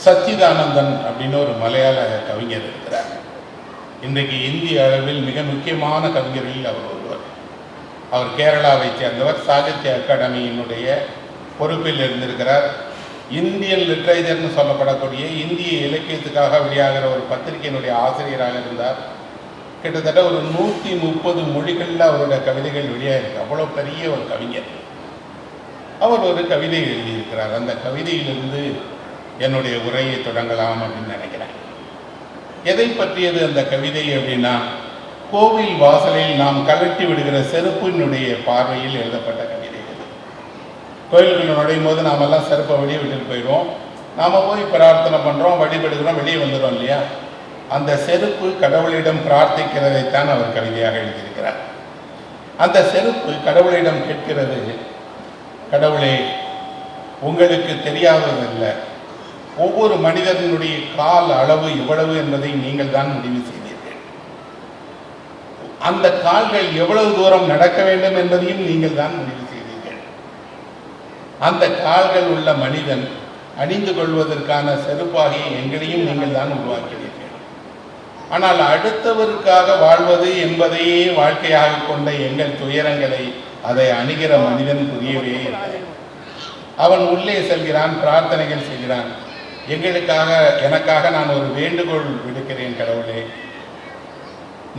சச்சிதானந்தன் அப்படின்னு ஒரு மலையாள கவிஞர் இருக்கிறார். இன்றைக்கு இந்திய அளவில் மிக முக்கியமான கவிஞர்களில் அவர் ஒருவர். அவர் கேரளாவை சேர்ந்தவர். சாகித்ய அகாடமியினுடைய பொறுப்பில் இருந்திருக்கிறார். இந்தியன் லிட்ரேச்சர்னு சொல்லப்படக்கூடிய இந்திய இலக்கியத்துக்காக வெளியாகிற ஒரு பத்திரிகையினுடைய ஆசிரியராக இருந்தார். கிட்டத்தட்ட ஒரு 130 மொழிகளில் அவருடைய கவிதைகள் வெளியாகிருக்கு. அவ்வளோ பெரிய ஒரு கவிஞர். அவர் ஒரு கவிதை எழுதியிருக்கிறார். அந்த கவிதையிலிருந்து என்னுடைய உரையை தொடங்கலாம் அப்படின்னு நினைக்கிறேன். எதை பற்றியது அந்த கவிதை அப்படின்னா, கோவில் வாசலில் நாம் கலட்டி விடுகிற செருப்பினுடைய பார்வையில் எழுதப்பட்ட கவிதை இது. கோயில்கள் நுழையும் போது நாம் எல்லாம் செருப்பை வெளியே விட்டுட்டு போயிடுவோம். நாம் போய் பிரார்த்தனை பண்ணுறோம், வழிபடுகிறோம், வெளியே வந்துடுறோம் இல்லையா? அந்த செருப்பு கடவுளிடம் பிரார்த்திக்கிறதைத்தான் அவர் கவிதையாக எழுதியிருக்கிறார். அந்த செருப்பு கடவுளிடம் கேட்கிறது, கடவுளே, உங்களுக்கு தெரியாததில்லை, ஒவ்வொரு மனிதனுடைய கால் அளவு எவ்வளவு என்பதை நீங்கள் தான் முடிவு செய்தீர்கள். அந்த கால்கள் எவ்வளவு தூரம் நடக்க வேண்டும் என்பதையும் நீங்கள் தான் முடிவு செய்தீர்கள். அந்த கால்கள் உள்ள மனிதன் அணிந்து கொள்வதற்கான செருப்பாகி எங்களையும் நீங்கள் தான் உருவாக்கிறீர்கள். ஆனால் அடுத்தவருக்காக வாழ்வது என்பதையே வாழ்க்கையாக கொண்ட எங்கள் துயரங்களை அதை அணுகிற மனிதன் புரியவே இல்லை. அவன் உள்ளே செல்கிறான், பிரார்த்தனைகள் செய்கிறான். எனக்காக நான் ஒரு வேண்டுகோள் விடுக்கிறேன் கடவுளே,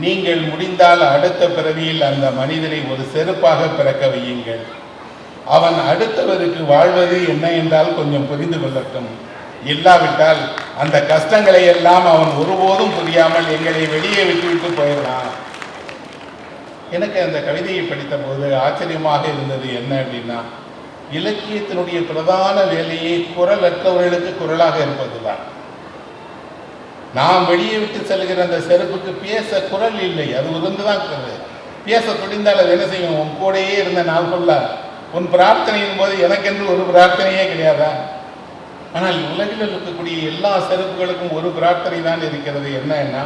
நீங்கள் முடிந்தால் அடுத்த பிறவியில் அந்த மனிதனை ஒரு செருப்பாக பிறக்க வையுங்கள். அவன் அடுத்தவருக்கு வாழ்வது என்ன என்றால் கொஞ்சம் புரிந்து கொள்ளட்டும். இல்லாவிட்டால் அந்த கஷ்டங்களை எல்லாம் அவன் ஒருபோதும் புரியாமல் எங்களை வெளியே விட்டுவிட்டு போயிடலாம். எனக்கு அந்த கவிதையை படித்த போது ஆச்சரியமாக இருந்தது. என்ன அப்படின்னா, இலக்கியத்தினுடைய பிரதான வேலையே குரல் அற்றவர்களுக்கு குரலாக இருப்பதுதான். நாம் வெளியே விட்டு செல்கிற அந்த செருப்புக்கு பேச குரல் இல்லை, அது உதிர்ந்துதான் இருக்கிறது. பேச துடிந்தால் அது என்ன செய்யும்? உன் கூடையே இருந்த நாள் ஃபுல்லா உன் பிரார்த்தனையின் போது எனக்கென்று ஒரு பிரார்த்தனையே கிடையாதா? ஆனால் உலகில் இருக்கக்கூடிய எல்லா செருப்புகளுக்கும் ஒரு பிரார்த்தனை தான் இருக்கிறது. என்னன்னா,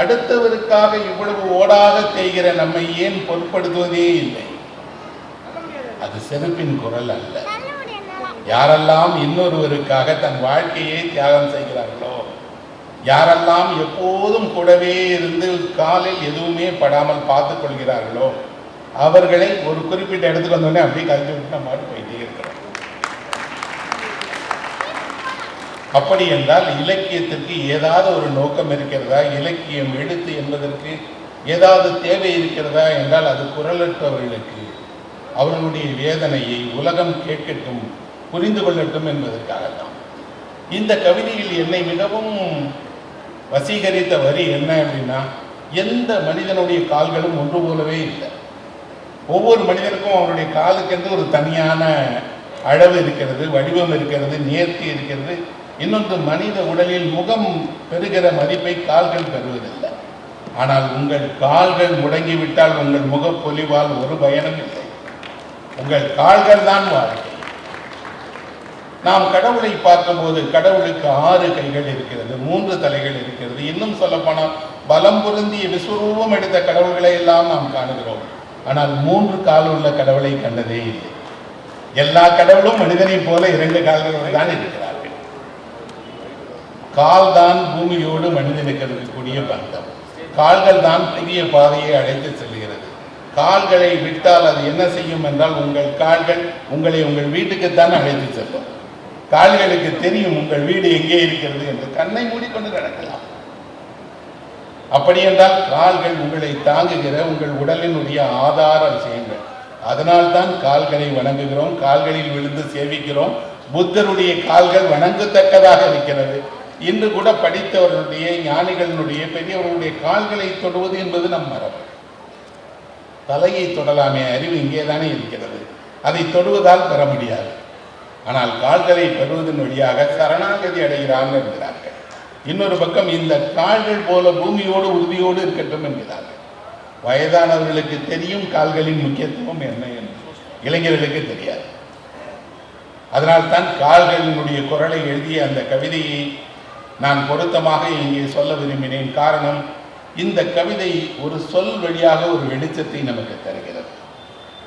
அடுத்தவருக்காக இவ்வளவு ஓடாக செய்கிற நம்மை ஏன் பொருட்படுத்துவதே இல்லை. அது செருப்பின் குரல் அல்ல. யாரெல்லாம் இன்னொருவருக்காக தன் வாழ்க்கையை தியாகம் செய்கிறார்களோ, யாரெல்லாம் எப்போதும் கூடவே இருந்து காலில் எதுவுமே படாமல் பார்த்து கொள்கிறார்களோ, அவர்களை ஒரு குறிப்பிட்ட இடத்துக்கு வந்தோடனே அப்படியே கழித்து விட்டு நம்ம போயிட்டே இருக்கிறோம். அப்படி என்றால் இலக்கியத்திற்கு ஏதாவது ஒரு நோக்கம் இருக்கிறதா? இலக்கியம் எழுத்து என்பதற்கு ஏதாவது தேவை இருக்கிறதா என்றால் அது குரலற்றவர்களுக்கு அவர்களுடைய வேதனையை உலகம் கேட்கட்டும், புரிந்து கொள்ளட்டும் என்பதற்காகத்தான். இந்த கவிதையில் என்னை மிகவும் வசீகரித்த வரி என்ன அப்படின்னா, எந்த மனிதனுடைய கால்களும் ஒன்று போலவே இல்லை. ஒவ்வொரு மனிதனுக்கும் அவருடைய காலுக்கென்று ஒரு தனியான அளவு இருக்கிறது, வடிவம் இருக்கிறது, நேர்த்தி இருக்கிறது. இன்னொன்று, மனித உடலில் முகம் பெறுகிற மதிப்பை கால்கள் பெறுவதில்லை. ஆனால் உங்கள் கால்கள் முடங்கிவிட்டால் உங்கள் முகப்பொலிவால் ஒரு பயனும் இல்லை. உங்கள் கால்கள் தான் வாழ்க்கை. நாம் கடவுளை பார்க்கும்போது கடவுளுக்கு 6 கைகள் இருக்கிறது, 3 தலைகள் இருக்கிறது. இன்னும் சொல்லப்போனால் பலம் பொருந்திய விஸ்வரூபம் எடுத்த கடவுள்களை எல்லாம் நாம் காணுகிறோம். ஆனால் 3 கால் உள்ள கடவுளை கண்டதே இல்லை. எல்லா கடவுளும் மனிதனை போல 2 கால்களோடு தான் இருக்கிறார்கள். கால் தான் பூமியோடு மனிதனுக்கு இருக்கக்கூடிய பந்தம். கால்கள் தான் புதிய பாதையை அழைத்து செல்கிறது. கால்களை விட்டால் அது என்ன செய்யும் என்றால், உங்கள் கால்கள் உங்களை உங்கள் வீட்டுக்குத்தான் அழைத்து செல்லும். கால்களுக்கு தெரியும் உங்கள் வீடு எங்கே இருக்கிறது என்று. கண்ணை மூடிக்கொண்டு நடக்கலாம். அப்படி என்றால் கால்கள் உங்களை தாங்குகிற உங்கள் உடலினுடைய ஆதார விஷயங்கள். அதனால்தான் கால்களை வணங்குகிறோம், கால்களில் விழுந்து சேவிக்கிறோம். புத்தருடைய கால்கள் வணங்கத்தக்கதாக இருக்கிறது. இன்று கூட படித்தவர்களுடைய, ஞானிகளினுடைய, பெரியவர்களுடைய கால்களை தொடுவது என்பது நம் மரபு. தலையை தொடலாமே, அறிவு இங்கே தானே இருக்கிறது. அதை தொடுவதால் பெற முடியாது. ஆனால் கால்களை பெறுவதன் வழியாக சரணாகதி அடைகிறான் என்கிறார்கள். இன்னொரு பக்கம் இந்த கால்கள் போல பூமியோடு உறுதியோடு இருக்கட்டும் என்கிறார்கள். வயதானவர்களுக்கு தெரியும் கால்களின் முக்கியத்துவம் என்ன என்று, இளைஞர்களுக்கு தெரியாது. அதனால்தான் கால்களினுடைய குரலை எழுதிய அந்த கவிதையை நான் பொருத்தமாக இங்கே சொல்ல விரும்பினேன். காரணம், இந்த கவிதை ஒரு சொல் வழியாக ஒரு வெளிச்சத்தை நமக்கு தருகிறது.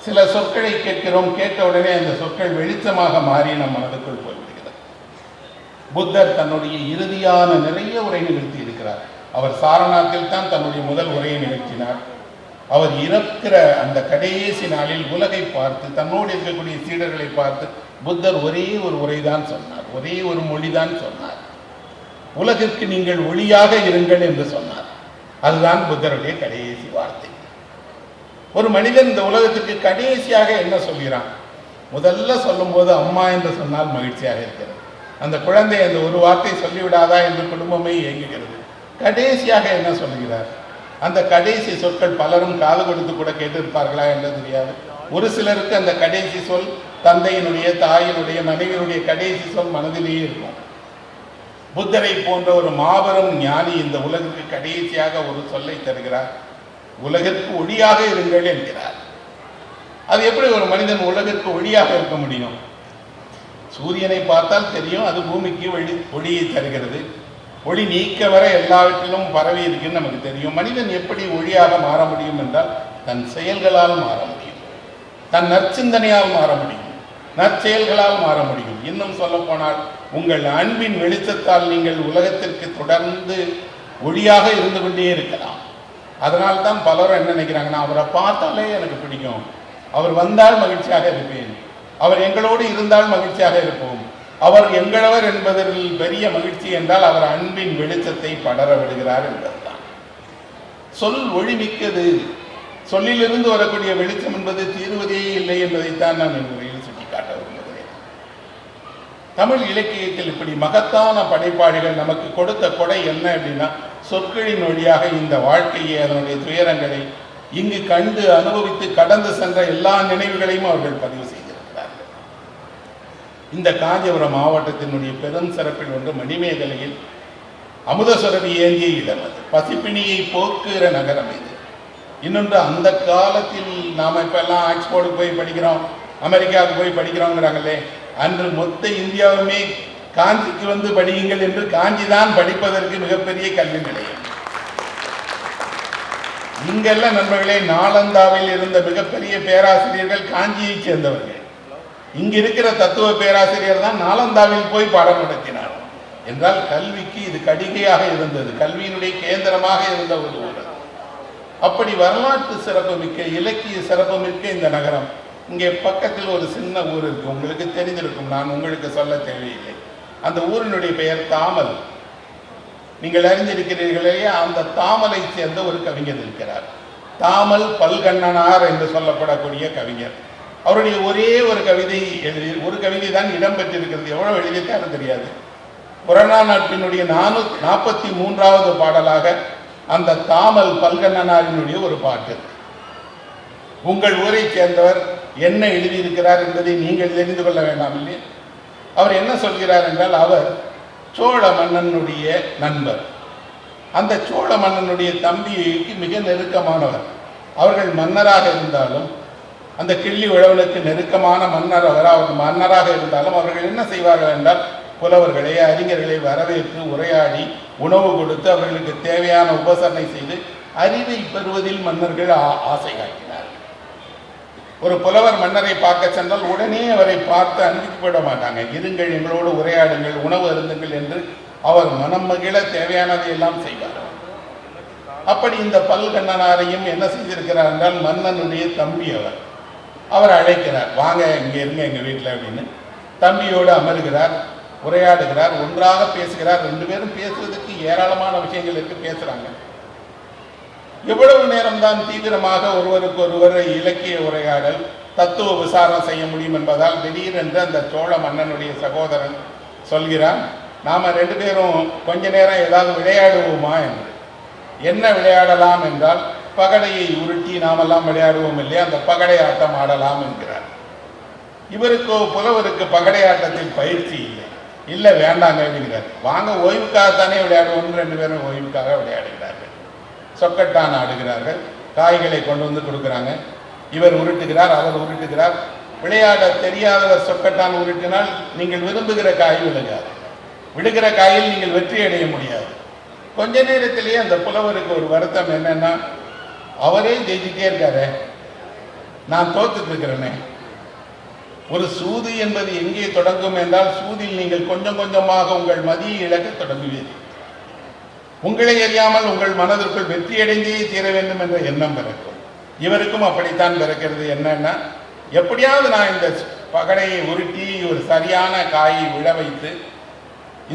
சில சொற்களை கேட்கிறோம், கேட்ட உடனே அந்த சொற்கள் வெளிச்சமாக மாறி நம் மனதுக்குள் போய்விடுகிறது. புத்தர் தன்னுடைய இறுதியான நிறைய உரை நிகழ்த்தி இருக்கிறார். அவர் சாரநாத்தில் தான் தன்னுடைய முதல் உரையை நிகழ்த்தினார். அவர் இறக்கிற அந்த கடைசி நாளில் உலகை பார்த்து, தன்னோடு இருக்கக்கூடிய சீடர்களை பார்த்து புத்தர் ஒரே ஒரு உரைதான் சொன்னார், ஒரே ஒரு மொழிதான் சொன்னார். உலகிற்கு நீங்கள் ஒளியாக இருங்கள் என்று சொன்னார். அதுதான் புத்தருடைய கடைசி வார்த்தை. ஒரு மனிதன் இந்த உலகத்திற்கு கடைசியாக என்ன சொல்கிறான்? முதல்ல சொல்லும் போது அம்மா என்று சொன்னால் மகிழ்ச்சியாக இருக்கிறது. அந்த குழந்தை அந்த ஒரு வார்த்தை சொல்லிவிடாதா என்று குடும்பமே இயங்குகிறது. கடைசியாக என்ன சொல்கிறார்? அந்த கடைசி சொற்கள் பலரும் காது கொடுத்து கூட கேட்டிருப்பார்களா என்று தெரியாது. ஒரு சிலருக்கு அந்த கடைசி சொல் தந்தையினுடைய, தாயினுடைய, மனைவியினுடைய கடைசி சொல் மனதிலேயே இருக்கும். புத்தரை போன்ற ஒரு மாபெரும் ஞானி இந்த உலகிற்கு கடைசியாக ஒரு சொல்லை தருகிறார். உலகிற்கு ஒளியாக இருங்கள் என்கிறார். அது எப்படி ஒரு மனிதன் உலகிற்கு ஒளியாக இருக்க முடியும்? சூரியனை பார்த்தால் தெரியும், அது பூமிக்கு ஒளியை தருகிறது. ஒளி நீக்க வர எல்லாவற்றிலும் பரவி இருக்குன்னு நமக்கு தெரியும். மனிதன் எப்படி ஒளியாக மாற முடியும் என்றால் தன் செயல்களால் மாற முடியும், தன் நற்சிந்தனையால் மாற முடியும், நற்செயல்களால் மாற முடியும். இன்னும் சொல்ல போனால் உங்கள் அன்பின் வெளிச்சத்தால் நீங்கள் உலகத்திற்கு தொடர்ந்து ஒளியாக இருந்து கொண்டே இருக்கலாம். அதனால் தான் பலரும் என்ன நினைக்கிறாங்கன்னா, அவரை பார்த்தாலே எனக்கு பிடிக்கும், அவர் வந்தால் மகிழ்ச்சியாக இருப்பேன், அவர் எங்களோடு இருந்தால் மகிழ்ச்சியாக இருப்போம், அவர் எங்களவர் என்பதில் பெரிய மகிழ்ச்சி என்றால் அவர் அன்பின் வெளிச்சத்தை படர விடுகிறார் என்பதுதான். சொல் ஒளிமிக்கது. சொல்லிலிருந்து வரக்கூடிய வெளிச்சம் என்பது தீர்வதே இல்லை என்பதைத்தான் நான் என் முறையில் சுட்டிக்காட்ட விரும்புகிறேன். தமிழ் இலக்கியத்தில் இப்படி மகத்தான படைப்பாளிகள் நமக்கு கொடுத்த கொடை என்ன அப்படின்னா, சொற்களின் வழியாக இந்த வாழ்க்கையை, அதனுடைய துயரங்களை இங்கு கண்டு அனுபவித்து கடந்து சென்ற எல்லா நினைவுகளையும் அவர்கள் பதிவு செய்திருக்கிறார்கள். இந்த காஞ்சிபுரம் மாவட்டத்தினுடைய பெரும் சிறப்பில் ஒன்று மணிமேகலையில் அமுதசுரபி ஏந்திய இடம். அது பசிப்பிணியை போக்குகிற நகரம் இது. இன்னொன்று, அந்த காலத்தில் நாம் இப்போ எல்லாம் ஆக்ஸ்போர்டுக்கு போய் படிக்கிறோம், அமெரிக்காவுக்கு போய் படிக்கிறோங்கிறாங்களே, அன்று மொத்த இந்தியாவுமே காஞ்சிக்கு வந்து படியுங்கள் என்று காஞ்சி தான் படிப்பதற்கு மிகப்பெரிய கல்வி நிலையம். இங்கெல்லாம் நண்பர்களே, நாலந்தாவில் இருந்த மிகப்பெரிய பேராசிரியர்கள் காஞ்சியை சேர்ந்தவர்கள். இங்க இருக்கிற தத்துவ பேராசிரியர் தான் நாலந்தாவில் போய் பாடம் நடத்தினார். என்றால் கல்விக்கு இது கடிகையாக இருந்தது, கல்வியினுடைய கேந்திரமாக இருந்த ஒரு ஊர். அப்படி வரலாற்று சிறப்பு மிக்க, இலக்கிய சிறப்பு மிக்க இந்த நகரம். இங்கே பக்கத்தில் ஒரு சின்ன ஊர் இருக்கு, உங்களுக்கு தெரிந்திருக்கும், நான் உங்களுக்கு சொல்ல தேவையில்லை. அந்த ஊரினுடைய பெயர் தாமல். நீங்கள் அறிந்திருக்கிறீர்களே, அந்த தாமலை சேர்ந்த ஒரு கவிஞர் இருக்கிறார், தாமல் பல்கண்ணனார் என்று சொல்லப்படக்கூடிய கவிஞர். அவருடைய ஒரே ஒரு கவிதை ஒரு கவிதை தான் இடம்பெற்றிருக்கிறது. எவ்வளவு எழுதியிருக்காரு தெரியாது. புறநானூற்றினுடைய 443வது பாடலாக அந்த தாமல் பல்கண்ணனாரினுடைய ஒரு பாட்டு. உங்கள் ஊரை சேர்ந்தவர் என்ன எழுதியிருக்கிறார் என்பதை நீங்கள் தெரிந்து கொள்ள வேண்டாம் இல்லையே. அவர் என்ன சொல்கிறார் என்றால், அவர் சோழ மன்னனுடைய நண்பர். அந்த சோழ மன்னனுடைய தம்பிக்கு மிக நெருக்கமானவர். அவர்கள் மன்னராக இருந்தாலும், அந்த கிள்ளி உழவனுக்கு நெருக்கமான மன்னர் அவர் மன்னராக இருந்தாலும் அவர்கள் என்ன செய்வார்கள் என்றால், புலவர்களை, அறிஞர்களை வரவேற்று உரையாடி உணவு கொடுத்து அவர்களுக்கு தேவையான உபசரணை செய்து அறிவை பெறுவதில் மன்னர்கள் ஆசை காட்டினார். ஒரு புலவர் மன்னரை பார்க்க சென்றால் உடனே அவரை பார்த்து அனுப்பிவிட மாட்டாங்க. இருங்கள், எங்களோடு உரையாடுங்கள், உணவு அருந்துங்கள் என்று அவர் மனம் மகிழ தேவையானதை எல்லாம் செய்வார். அப்படி இந்த பல்கண்ணனாரையும் என்ன செய்திருக்கிறார் என்றால், மன்னனுடைய தம்பி அவர் அழைக்கிறார், வாங்க இங்கே இருங்க எங்கள் வீட்டில் அப்படின்னு. தம்பியோடு அமர்கிறார், உரையாடுகிறார், ஒன்றாக பேசுகிறார். ரெண்டு பேரும் பேசுவதற்கு ஏராளமான விஷயங்கள் இருக்கு, பேசுறாங்க. எவ்வளவு நேரம்தான் தீவிரமாக ஒருவருக்கு ஒருவர் இலக்கிய உரையாடல், தத்துவ விசாரணை செய்ய முடியும் என்பதால் திடீரென்று அந்த சோழ மன்னனுடைய சகோதரன் சொல்கிறான், நாம ரெண்டு பேரும் கொஞ்ச நேரம் ஏதாவது விளையாடுவோமா என்று. என்ன விளையாடலாம் என்றால், பகடையை உருட்டி நாமெல்லாம் விளையாடுவோம் இல்லையா, அந்த பகடை ஆட்டம் ஆடலாம் என்கிறார். இவருக்கோ புலவருக்கு பகடை ஆட்டத்தில் பயிற்சி இல்லை, வேண்டாங்க அப்படிங்கிறார். வாங்க ஓய்வுக்காகத்தானே விளையாடுவோம்னு ரெண்டு பேரும் ஓய்வுக்காக விளையாடுகிறார்கள். சொக்கட்டான் ஆடுகிறார்கள், காய்களை கொண்டு வந்து கொடுக்குறாங்க. இவர் உருட்டுகிறார், அவர் உருட்டுகிறார். விளையாட தெரியாதவர் சொக்கட்டான் உருட்டினால் நீங்கள் விரும்புகிற காய் விழுகாது, விழுகிற காயில் நீங்கள் வெற்றி அடைய முடியாது. கொஞ்ச நேரத்திலேயே அந்த புலவருக்கு ஒரு வருத்தம் என்னன்னா, அவரே ஜெயிச்சுட்டே இருக்காரு, நான் தோத்துட்டு இருக்கிறேனே. ஒரு சூது என்பது எங்கே தொடங்கும் என்றால், சூதில் நீங்கள் கொஞ்சம் கொஞ்சமாக உங்கள் மதியை இழக்க தொடங்குவீர்கள். உங்களை அறியாமல் உங்கள் மனதிற்குள் வெற்றியடைந்தே தீர வேண்டும் என்ற எண்ணம் பிறக்கும். இவருக்கும் அப்படித்தான் பிறக்கிறது. என்னன்னா, எப்படியாவது நான் இந்த பகடையை உருட்டி ஒரு சரியான காயை விழ வைத்து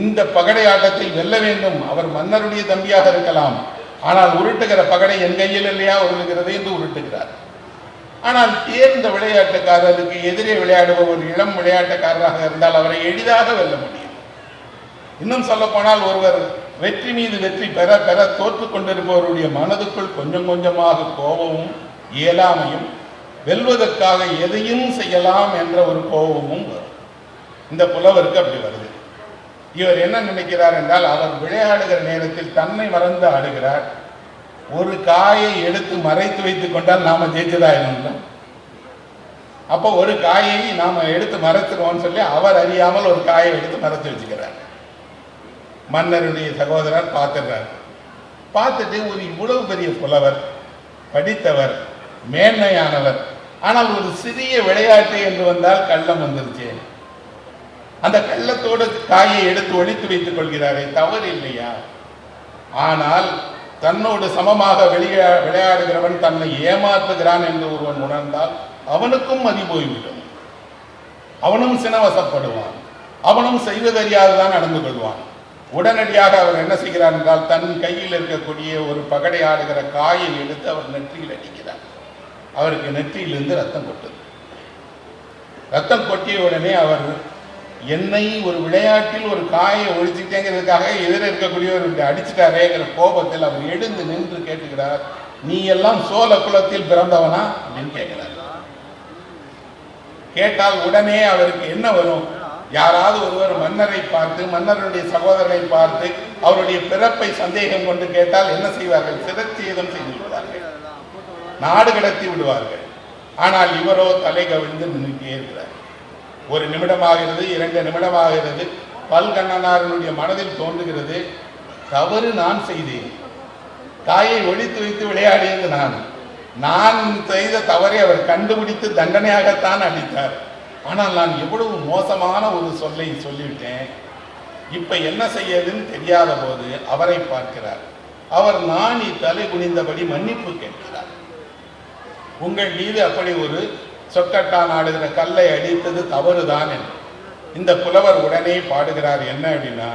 இந்த பகடை ஆட்டத்தில் வெல்ல வேண்டும். அவர் மன்னருடைய தம்பியாக இருக்கலாம், ஆனால் உருட்டுகிற பகடை என் கையில் இல்லையா உருளுகிறது என்று உருட்டுகிறார். ஆனால் தேர்ந்த விளையாட்டுக்காரருக்கு எதிரே விளையாடுபவர் இளம் விளையாட்டுக்காரராக இருந்தால் அவரை எளிதாக வெல்ல முடியும். இன்னும் சொல்ல போனால், ஒருவர் வெற்றி மீது வெற்றி பெற பெற தோற்று கொண்டிருப்பவருடைய மனதுக்குள் கொஞ்சம் கொஞ்சமாக கோபமும் இயலாமையும், வெல்வதற்காக எதையும் செய்யலாம் என்ற ஒரு கோபமும் வரும். இந்த புலவருக்கு அப்படி வருது. இவர் என்ன நினைக்கிறார் என்றால், அவர் விளையாடுகிற நேரத்தில் தன்னை மறந்து ஆடுகிறார். ஒரு காயை எடுத்து மறைத்து வைத்துக் கொண்டால் நாம ஜெயிச்சதாயிடும்ல. அப்போ ஒரு காயை நாம எடுத்து மறைச்சிருவோம்னு சொல்லி அவர் அறியாமல் ஒரு காயை எடுத்து மறைச்சு வச்சுக்கிறார். மன்னருடைய சகோதரர் பார்த்துடுறார். பார்த்துட்டு, ஒரு இவ்வளவு பெரிய புலவர், படித்தவர், மேன்மையானவர், ஆனால் ஒரு சிறிய விளையாட்டு என்று வந்தால் கள்ளம் வந்துருச்சு. அந்த கள்ளத்தோடு காயை எடுத்து ஒழித்து வைத்துக் கொள்கிறாரே, தவறு இல்லையா? ஆனால் தன்னோடு சமமாக விளையாடுகிறவன் தன்னை ஏமாற்றுகிறான் என்று ஒருவன் உணர்ந்தால் அவனுக்கும் மதி போய்விடும். அவனும் சினவசப்படுவான், அவனும் செய்வதறியாதுதான் நடந்து கொள்வான். உடனடியாக அவர் என்ன செய்கிறார் என்றால், தன் கையில் இருக்கக்கூடிய ஒரு பகடை ஆடுகிற காயை எடுத்து அவர் நெற்றியில் அடிக்கிறார். அவருக்கு நெற்றியிலிருந்து ரத்தம் கொட்டது. ரத்தம் கொட்டிய உடனே அவர், என்னை ஒரு விளையாட்டில் ஒரு காயை ஒழிச்சுட்டேங்கிறதுக்காக எதிர இருக்கக்கூடியவர் அடிச்சுட்டாரேங்கிற கோபத்தில் அவர் எழுந்து நின்று கேட்டுக்கிறார், நீ எல்லாம் சோழ குலத்தில் பிறந்தவனா அப்படின்னு கேட்கிறார். கேட்டால் உடனே அவருக்கு என்ன வரும்? யாராவது ஒருவர் மன்னரை பார்த்து, மன்னருடைய சகோதரரை பார்த்து அவருடைய பிறப்பை சந்தேகம் கொண்டு கேட்டால் என்ன செய்வார்கள்? சிரச்சேதம் செய்து விடுவார்கள், நாடு கடத்தி விடுவார்கள். ஆனால் இவரோ தலை கவிழ்ந்து நின்றுட்டே இருக்கிறார். ஒரு நிமிடமாகிறது, 2 நிமிடமாகிறது. பல்கண்ணனாரனுடைய மனதில் தோன்றுகிறது, தவறு நான் செய்தேன், காயை ஒழித்து வைத்து விளையாடியது நான் செய்த தவறை அவர் கண்டுபிடித்து தண்டனையாகத்தான் அளித்தார். ஆனால் நான் எவ்வளவு மோசமான ஒரு சொல்லை சொல்லிவிட்டேன். இப்ப என்ன செய்யதுன்னு தெரியாத போது அவரை பார்க்கிறார். அவர் நாணி தலை குனிந்தபடி மன்னிப்பு கேட்கிறார். உங்கள் மீது அப்படி ஒரு சொக்கட்டான் ஆடுகிற கல்லை அடித்தது தவறுதான் என்று. இந்த புலவர் உடனே பாடுகிறார். என்ன அப்படின்னா,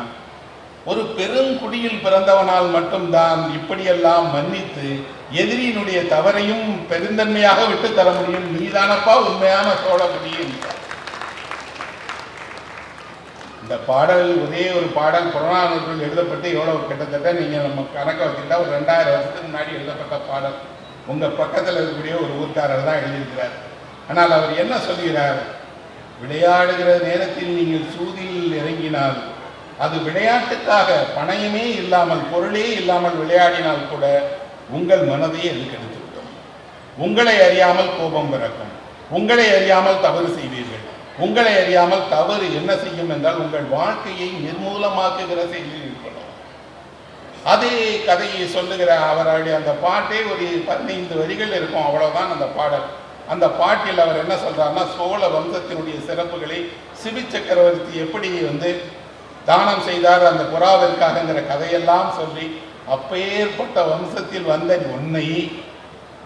ஒரு பெருங்குடியில் பிறந்தவனால் மட்டும்தான் இப்படியெல்லாம் மன்னித்து எதிரியினுடைய தவறையும் பெருந்தன்மையாக விட்டு தர முடியும். நீதானப்பா உண்மையான சோழகுடி. இந்த பாடல் ஒரே ஒரு பாடல் புறநானூற்றில் எழுதப்பட்டு எவ்வளவு கிட்டத்தட்ட நீங்க நம்ம கணக்க வச்சுக்கிட்டா ஒரு 2000 வருஷத்துக்கு முன்னாடி எழுதப்பட்ட பாடல். உங்க பக்கத்தில் இருக்கக்கூடிய ஒரு ஊர்க்காரர் தான் எழுதியிருக்கிறார். ஆனால் அவர் என்ன சொல்கிறார்? விளையாடுகிற நேரத்தில் நீங்கள் சூதியில் இறங்கினால் அது விளையாட்டுக்காக பணயமே இல்லாமல் பொருளே இல்லாமல் விளையாடினால் கூட உங்கள் மனதையே அது கெடுத்துவிடும். உங்களை அறியாமல் கோபம் பிறக்கும், உங்களை அறியாமல் தவறு செய்வீர்கள். உங்களை அறியாமல் தவறு என்ன செய்யும் என்றால் உங்கள் வாழ்க்கையை நிர்மூலமாக்குகிற செயலில் இருக்கணும். அதே கதையை சொல்லுகிற அவருடைய அந்த பாட்டே ஒரு 15 வரிகள் இருக்கும், அவ்வளவுதான் அந்த பாடல். அந்த பாட்டில் அவர் என்ன சொல்றாருன்னா, சோழ வம்சத்தினுடைய சிறப்புகளை சிபி சக்கரவர்த்தி எப்படி தானம் செய்தார் அந்த புறாவிற்காகங்கிற கதையெல்லாம் சொல்லி, அப்பேற்பட்ட வம்சத்தில் வந்த உன்னை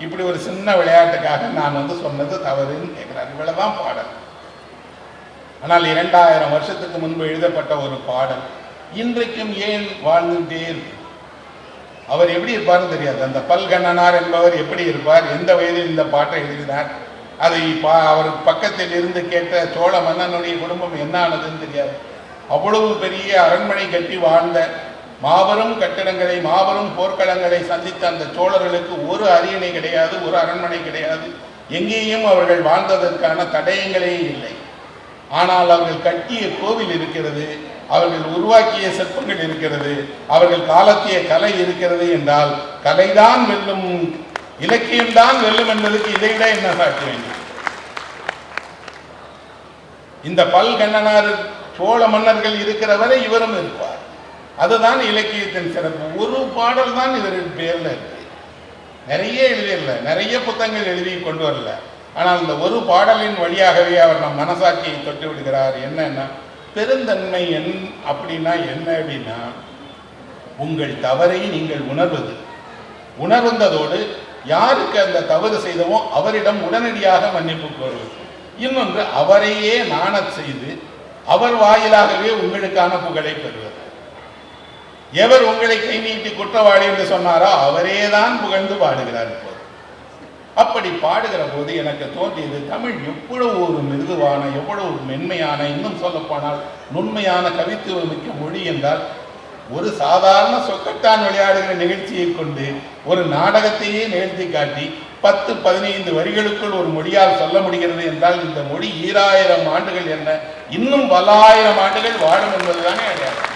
இப்படி ஒரு சின்ன விளையாட்டுக்காக நான் சொன்னது தவறுன்னு கேட்கிறார். இவ்வளவுதான் பாடல். ஆனால் 2000 வருஷத்துக்கு முன்பு எழுதப்பட்ட ஒரு பாடல் இன்றைக்கும் ஏன் வாழ்ந்துட்டே இருக்கு? அவர் எப்படி இருப்பார்னு தெரியாது. அந்த பல்கண்ணனார் என்பவர் எப்படி இருப்பார், எந்த வயதில் இந்த பாட்டை எழுதினார், அதை அவர் பக்கத்தில் இருந்து கேட்ட சோழ மன்னனுடைய குடும்பம் என்ன ஆனதுன்னு தெரியாது. அவ்வளவு பெரிய அரண்மனை கட்டி வாழ்ந்த, மாபெரும் கட்டிடங்களை மாபெரும் போர்க்களங்களை சந்தித்த அந்த சோழர்களுக்கு ஒரு அரியணை கிடையாது, ஒரு அரண்மனை கிடையாது. எங்கேயும் அவர்கள் வாழ்ந்ததற்கான தடயங்களே இல்லை. ஆனால் அவர்கள் கட்டிய கோவில் இருக்கிறது, அவர்கள் உருவாக்கிய சிற்பங்கள் இருக்கிறது, அவர்கள் காலத்திய கலை இருக்கிறது என்றால் கலைதான் வெல்லும், இலக்கியம்தான் வெல்லும் என்பதற்கு இதைவிட என்ன சாட்சி வேண்டும்? இந்த பல்கண்ணனார் சோழ மன்னர்கள் இருக்கிற வரை இவரும் இருப்பார். அதுதான் இலக்கியத்தின் சிறப்பு. ஒரு பாடல் தான் இவரின் பேர்ல இருக்கு. நிறைய எழுதியல, நிறைய புத்தகங்கள் எழுதி கொண்டு வரல. ஆனால் இந்த ஒரு பாடலின் வழியாகவே அவர் நம் மனசாட்சியை தொட்டு விடுகிறார். என்னன்னா, பெருந்தன்மை அப்படின்னா என்ன அப்படின்னா, உங்கள் தவறை நீங்கள் உணர்வதோடு யாருக்கு அந்த தவறு செய்தவோ அவரிடம் உடனடியாக மன்னிப்பு கோருவது. இன்னொன்று, அவரையே நாணச் செய்து அவர் வாயிலாகவே உங்களுக்கான புகழை பெறுவது. எவர் உங்களை கை நீட்டி குற்றவாளி என்று சொன்னாரோ அவரே தான் புகழ்ந்து பாடுகிறார். அப்படி பாடுகிற போது எனக்கு தோன்றியது, தமிழ் எவ்வளவு ஒரு மிருதுவான, எவ்வளவு ஒரு மென்மையான, இன்னும் சொல்ல போனால் நுண்மையான கவித்துவமிக்க மொழி என்றால், ஒரு சாதாரண சொக்கட்டான் விளையாடுகிற நிகழ்ச்சியை கொண்டு ஒரு நாடகத்தையே நிகழ்த்தி காட்டி 10-15 வரிகளுக்குள் ஒரு மொழியால் சொல்ல முடிகிறது என்றால், இந்த மொழி 2000 ஆண்டுகள் என்ன, இன்னும் பல்லாயிரம் ஆண்டுகள் வாழும் என்பதுதானே அடையாளம்.